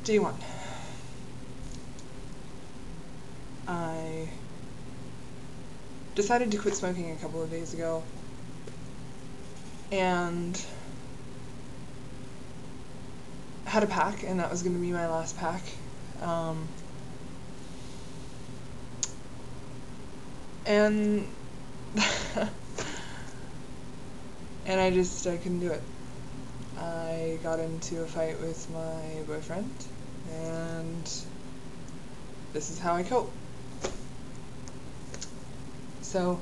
Day 1. I decided to quit smoking a couple of days ago, and had a pack, and that was going to be my last pack. And and I couldn't do it. I got into a fight with my boyfriend, and this is how I cope. So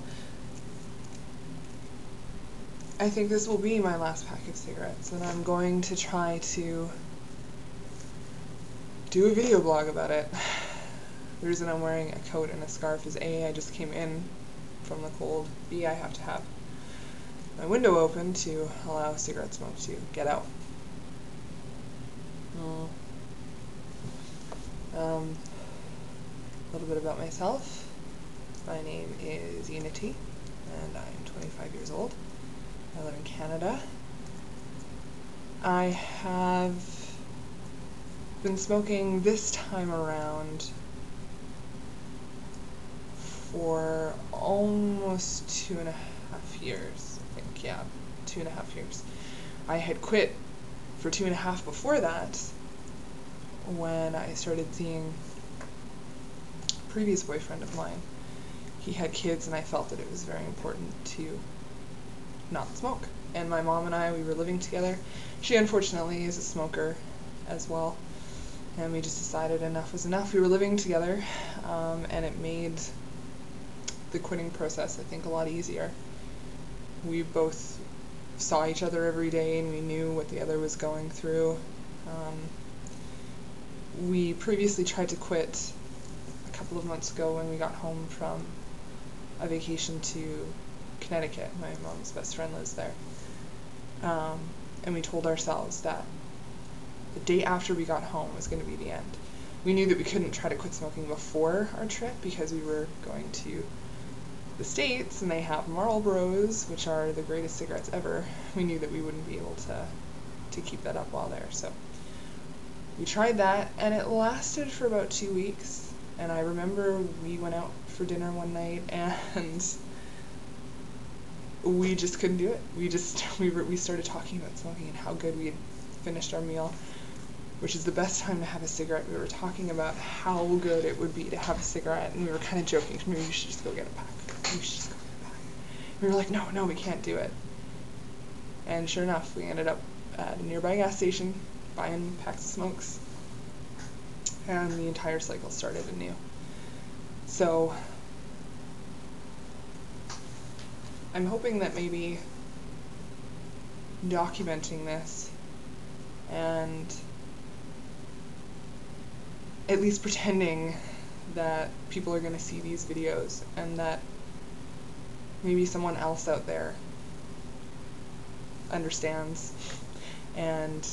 I think this will be my last pack of cigarettes, and I'm going to try to do a video blog about it. The reason I'm wearing a coat and a scarf is A, I just came in from the cold, B, I have to have my window open to allow cigarette smoke to get out. A little bit about myself. My name is Unity, and I'm 25 years old. I live in Canada. I have been smoking this time around for almost 2.5 years, I think. Yeah, 2.5 years. I had quit for 2.5 before that, when I started seeing a previous boyfriend of mine. He had kids, and I felt that it was very important to not smoke. And my mom and I, we were living together. She unfortunately is a smoker as well, and we just decided enough was enough. We were living together, and it made the quitting process, I think, a lot easier. We both saw each other every day, and we knew what the other was going through. We previously tried to quit a couple of months ago when we got home from a vacation to Connecticut. My mom's best friend lives there. And we told ourselves that the day after we got home was going to be the end. We knew that we couldn't try to quit smoking before our trip because we were going to the States, and they have Marlboros, which are the greatest cigarettes ever. We knew that we wouldn't be able to keep that up while there. So we tried that, and it lasted for about 2 weeks. And I remember we went out for dinner one night, and we just couldn't do it. We started talking about smoking and how good we had finished our meal, which is the best time to have a cigarette. We were talking about how good it would be to have a cigarette, and we were kind of joking, maybe we should just go get a pack. We should just go get a pack. We were like, no, we can't do it. And sure enough, we ended up at a nearby gas station buying packs of smokes, and the entire cycle started anew. So I'm hoping that maybe documenting this and at least pretending that people are going to see these videos, and that maybe someone else out there understands and,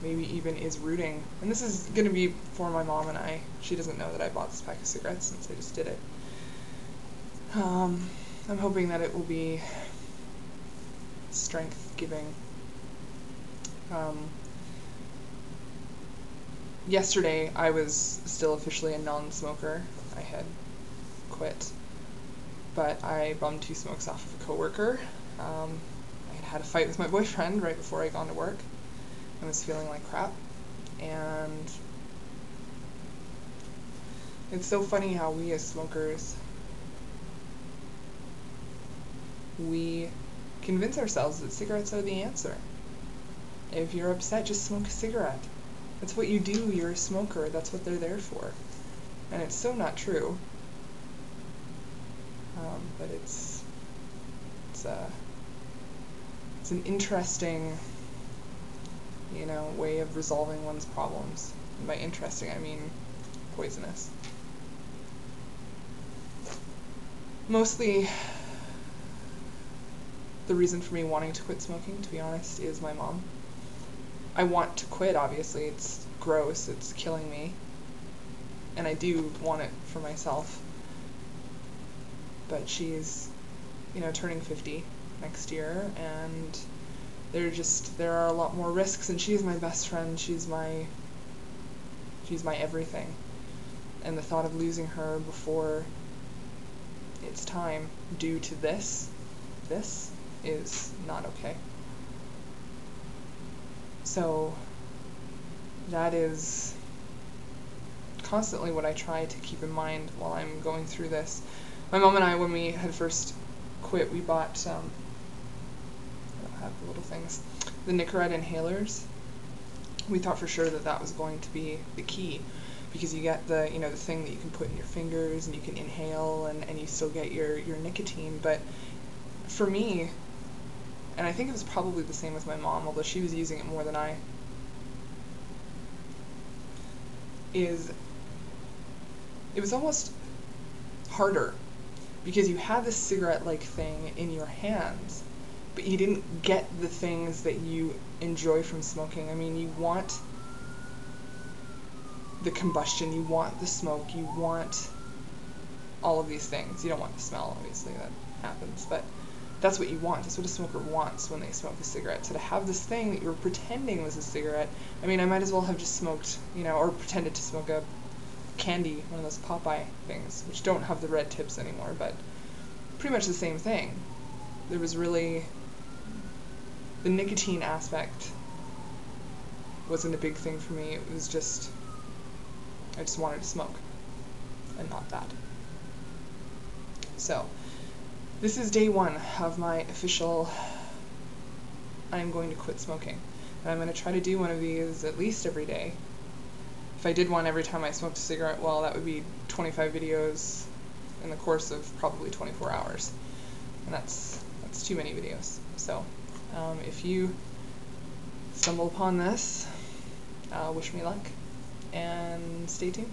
maybe even is rooting. And this is going to be for my mom and I. She doesn't know that I bought this pack of cigarettes since I just did it. I'm hoping that it will be strength-giving. Yesterday, I was still officially a non-smoker. I had quit, but I bummed 2 smokes off of a coworker. I had a fight with my boyfriend right before I got to work. I was feeling like crap, and it's so funny how we as smokers, we convince ourselves that cigarettes are the answer. If you're upset, just smoke a cigarette. That's what you do. You're a smoker. That's what they're there for. And it's so not true. But it's an interesting, way of resolving one's problems. And by interesting, I mean poisonous. Mostly, the reason for me wanting to quit smoking, to be honest, is my mom. I want to quit, obviously. It's gross. It's killing me. And I do want it for myself. But she's, turning 50 next year, and there are a lot more risks, and she's my best friend. She's my everything. And the thought of losing her before it's time due to this is not okay. So that is constantly what I try to keep in mind while I'm going through this. My mom and I, when we had first quit, we bought I don't have the little things, the Nicorette inhalers. We thought for sure that that was going to be the key, because you get the, you know, the thing that you can put in your fingers and you can inhale, and you still get your nicotine. But for me, and I think it was probably the same with my mom, although she was using it more than I, it was almost harder, because you had this cigarette-like thing in your hands, but you didn't get the things that you enjoy from smoking. I mean, you want the combustion, you want the smoke, you want all of these things. You don't want the smell, obviously, that happens, but that's what you want. That's what a smoker wants when they smoke a cigarette. So to have this thing that you were pretending was a cigarette, I mean, I might as well have just smoked, you know, or pretended to smoke a candy, one of those Popeye things, which don't have the red tips anymore, but pretty much the same thing. There was really, the nicotine aspect wasn't a big thing for me. It was just, I just wanted to smoke, and not that. So, this is day one of my official, I'm going to quit smoking. And I'm going to try to do one of these at least every day. If I did one every time I smoked a cigarette, well, that would be 25 videos in the course of probably 24 hours. And that's too many videos. So, if you stumble upon this, wish me luck, and stay tuned.